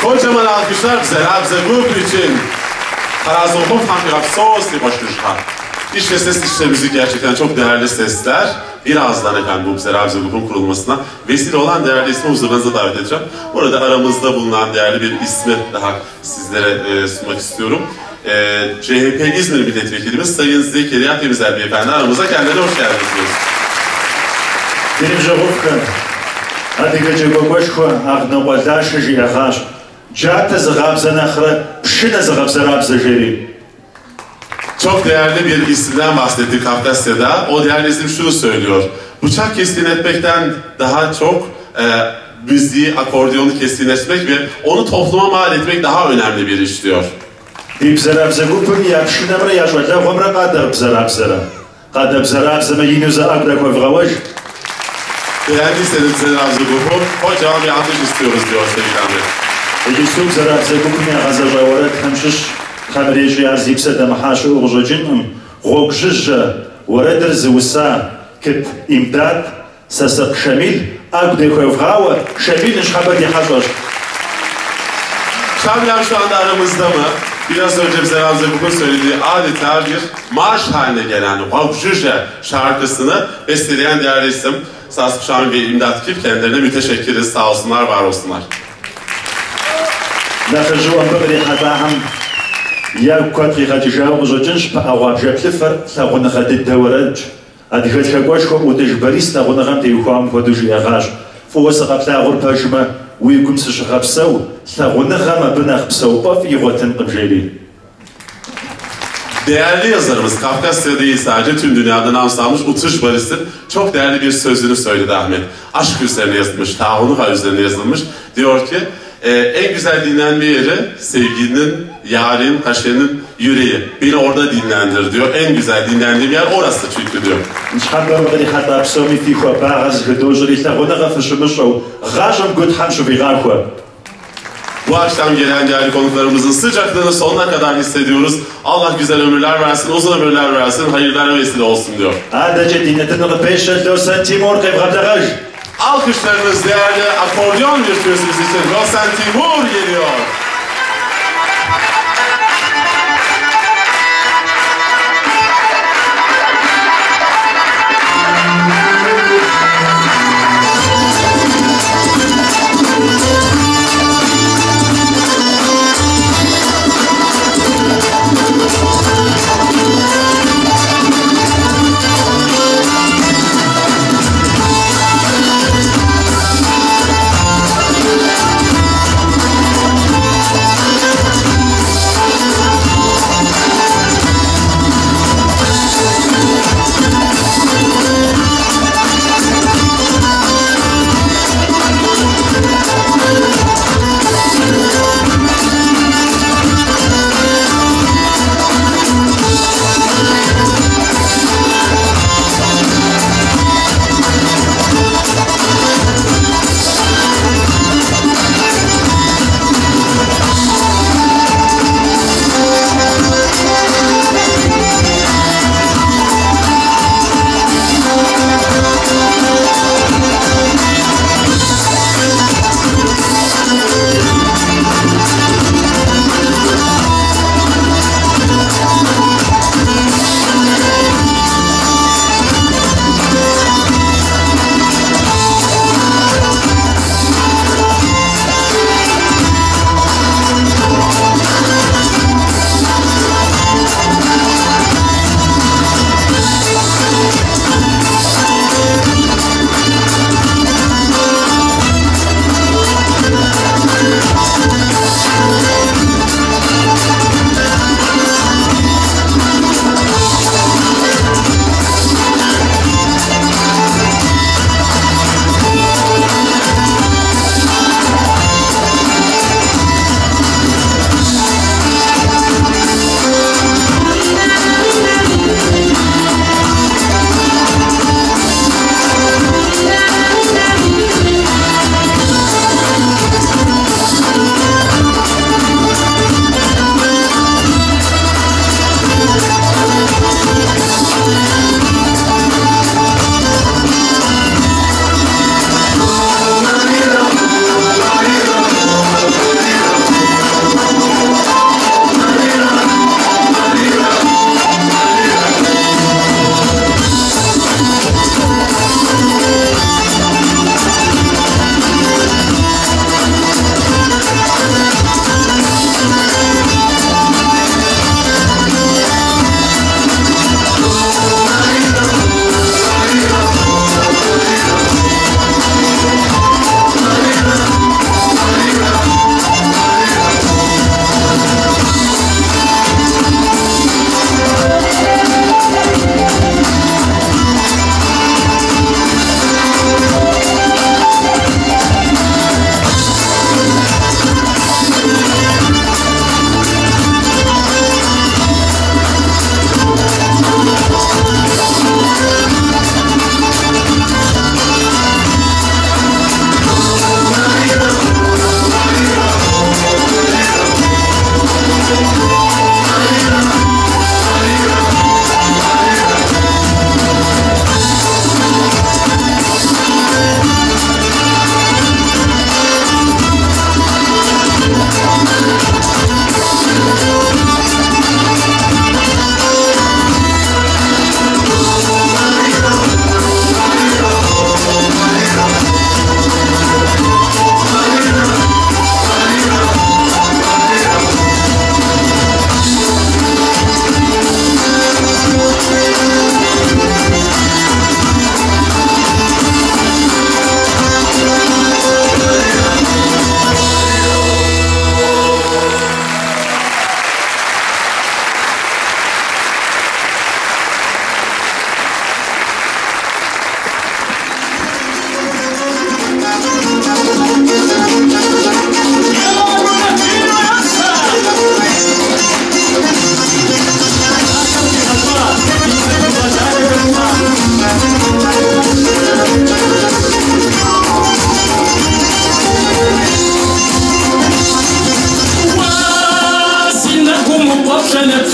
Kocaman alkışlar bize Rabze Grup için Karazokov Hamyapsos'li başlışlar. İşte ses işte müzik gerçekten çok değerli sesler. Birazdan efendim bu bize Rabze Grup'un kurulmasına vesile olan değerli ismi huzurlarınıza davet edeceğim. Burada aramızda bulunan değerli bir ismi daha sizlere sunmak istiyorum. CHP İzmir Milletvekilimiz Sayın Zekeriya Temizel Beyefendi aramıza kendilerine hoş geldiniz diyoruz. Benim Javovka, adıgıcı gogoşko, ağnıqolaşı jiyağaş, cahte zıgabza nakhra, pşine zıgabza rabza jeri. Çok değerli bir isimden bahsettik Kafkasya'da. O değerli isim şunu söylüyor. Bıçak keskin etmekten daha çok müziği, akordiyonu keskinleştirmek ve onu topluma mal etmek daha önemli bir iş diyor. Bibzarabza gupum yapşınamra yaşvada gomra qadabzarabzara. Qadabzarabzama yinuza agrakov Beğendiyseniz Rabze Grubu, kocaman bir alkış istiyoruz diyor sevgili Ahmet. Yusuf Zarabza Grubu'na gazajavarat kamşış kamereci arzipsa damahaşı uğucacın gogşıjja varadır zıvısa kıt imdat sasak şamil agdekovgava şamil nişhabat yahajoş. Şamil şu anda aramızda mı? Biraz önce bize Rabze Grubu'nun söylediği adeta bir marş haline gelen gogşıjja şarkısını besteleyen değerli isim Sasık Şamil ve İmdat Kif kendilerine müteşekkiriz. Sağ olsunlar, var olsunlar. Nakıcı ambabri hadaham ya kuatri hatijav uzocunş pa avabjaplıfar tağunu hadid devaranç. Adıgıç kagoşko udej baris tağunu gam teyuham koduj yağaş. Fuwasa qapla ağır pajma ويقوم سشغبسو ثغونغا ما بناخ بسوبا في غوتن قبجيلي. Değerli yazarımız, Kafkasya değil sadece tüm dünyada nam salmış Utruş Barış'ın çok değerli bir sözünü söyledi Ahmet. Aşk üzerine yazılmış, Tahunuha üzerine yazılmış. Diyor ki, en güzel dinlenme yeri sevgilinin, yarın, haşenin yüreği. Beni orada dinlendir diyor. En güzel dinlendiğim yer orası çünkü diyor. Bu akşam gelen değerli konuklarımızın sıcaklığını sonuna kadar hissediyoruz. Allah güzel ömürler versin, uzun ömürler versin, hayırlara vesile olsun diyor. Alkışlarınız değerli akordeon virtüözümüz için Rosen Timur geliyor.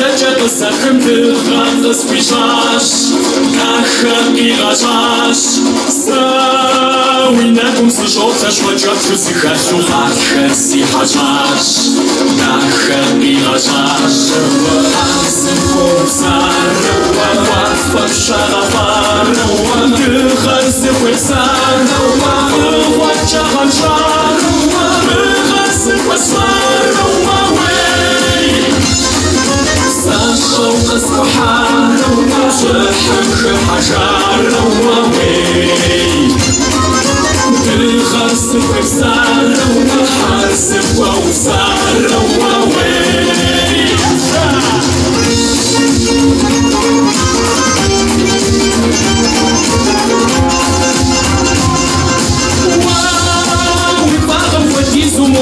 خجت السخم تغرس وشاش نخم إغاشاش ساويناكم سشوتش وجبت سخرش وخرسي حشاش نخم إغاشاش حاسم سار ووقف الشغفار تغرس وكسار ووجه غنشار تغرس وسمار شوق الصحار شحم حجار تغرس وكسار حاسب ووصار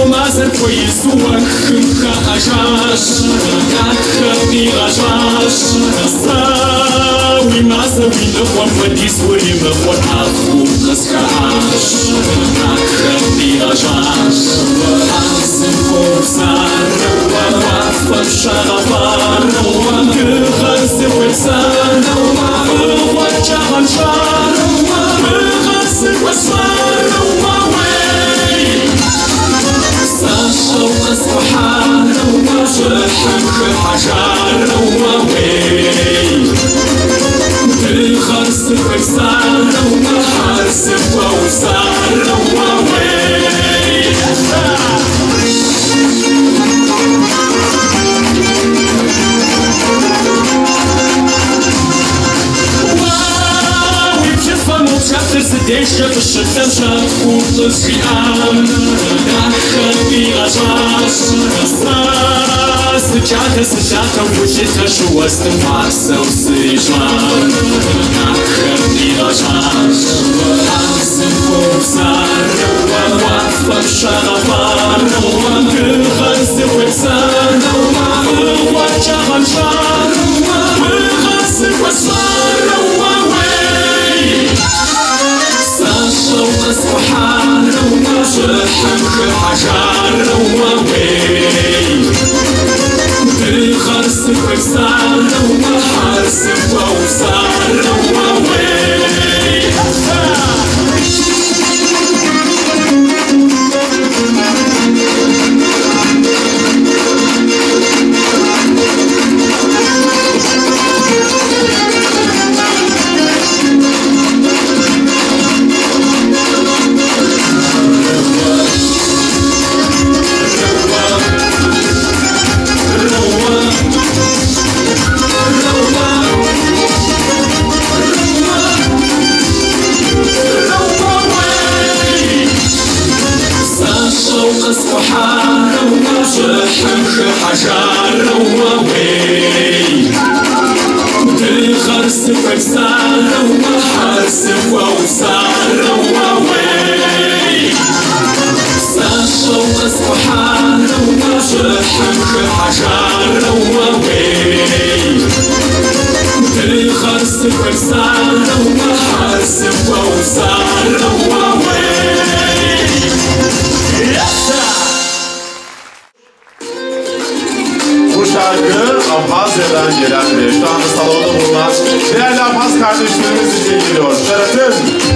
ومازال كويس وخمخة أجاش كخبي أجاش ساوي ما سوي نخوان ودي سوري مخوان أخو قسكاش كخبي أجاش حاسم خوصار ووقف الشغفار تغرس وكسار ووجه غنشار تغرس وسمار شوق الصحار شحم حجار تغرس وكسار حاسب ووصار Chapter sedation, the shutdown shot, hopeless realm. Nachabi Rajash, Sujata, which is a show us the Marcel Sijan. Nachabi Rajash, Hansen Hosar, Wafa Sharavar, Gurhans the Wexan, Wajahan Shar, Gurhans the Wesar. شوق الصحار شحم حجار تغرس وكسار حاسب ووصار تغرس وكسار حاسب ووصار شوق الصحار شحم حجار تغرس وكسار حاسب ووصار Bu şarkı Abhazya'dan gelen ve şu anda salonda bulunan değerli Abhaz kardeşlerimiz için geliyor. Şerefim!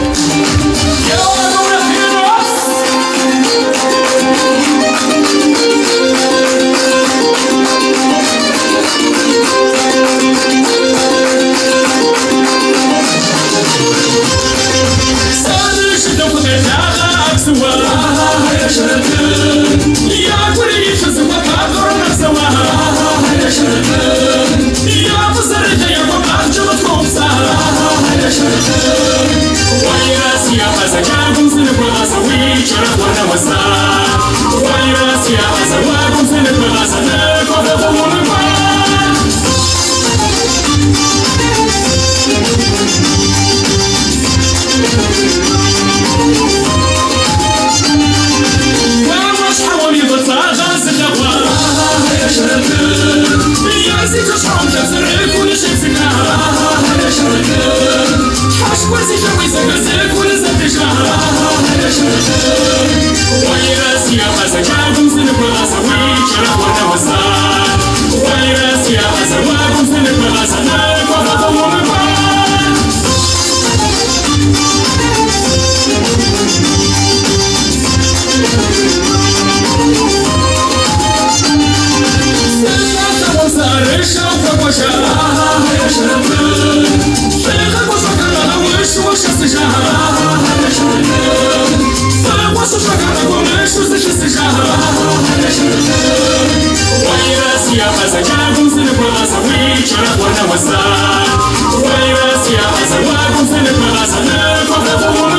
شرف ونوزان ويرس يا أزواجكم سنك مغازنك وفقوا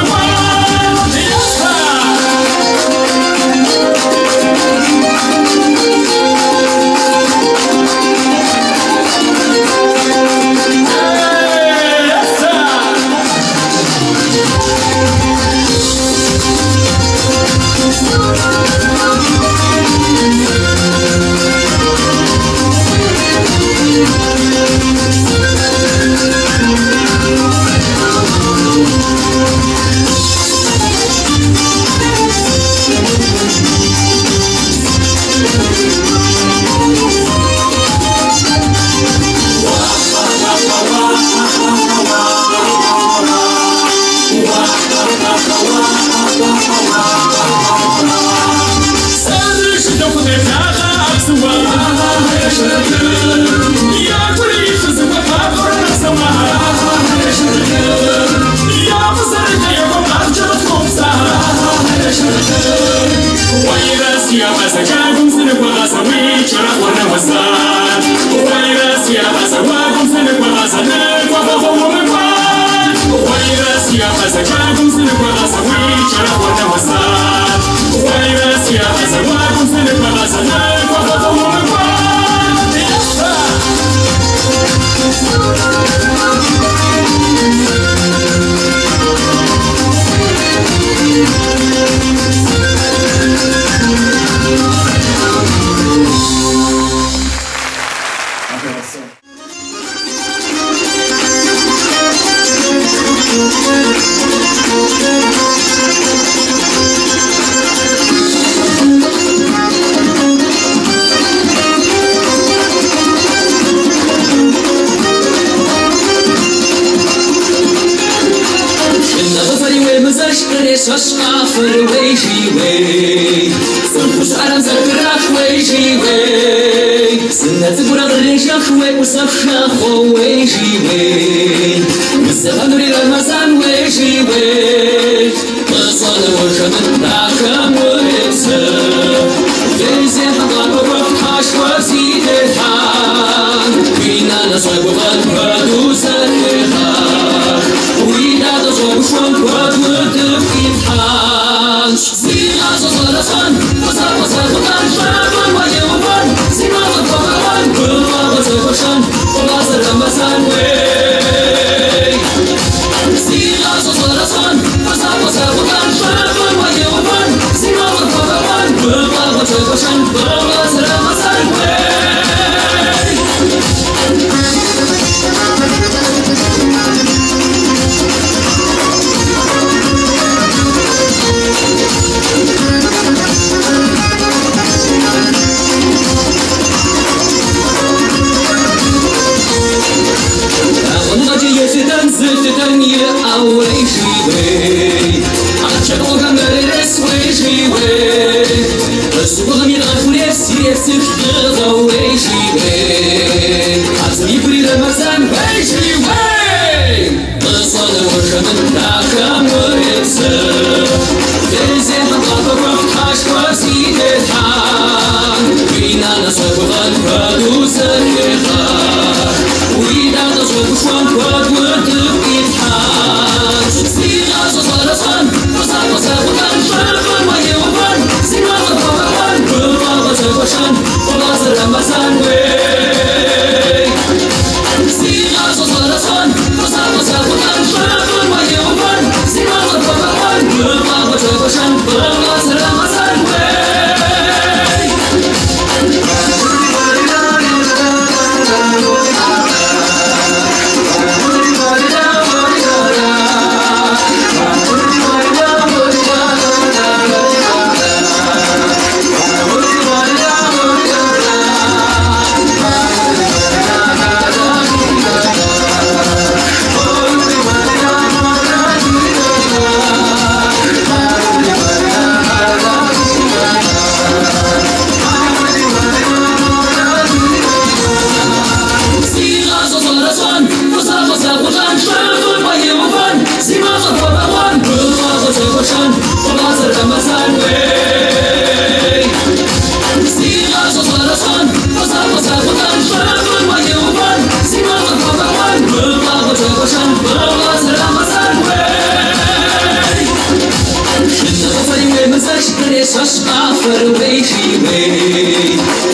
Sashna farway jiwe,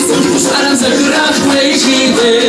so pusaran zakrak way jiwe.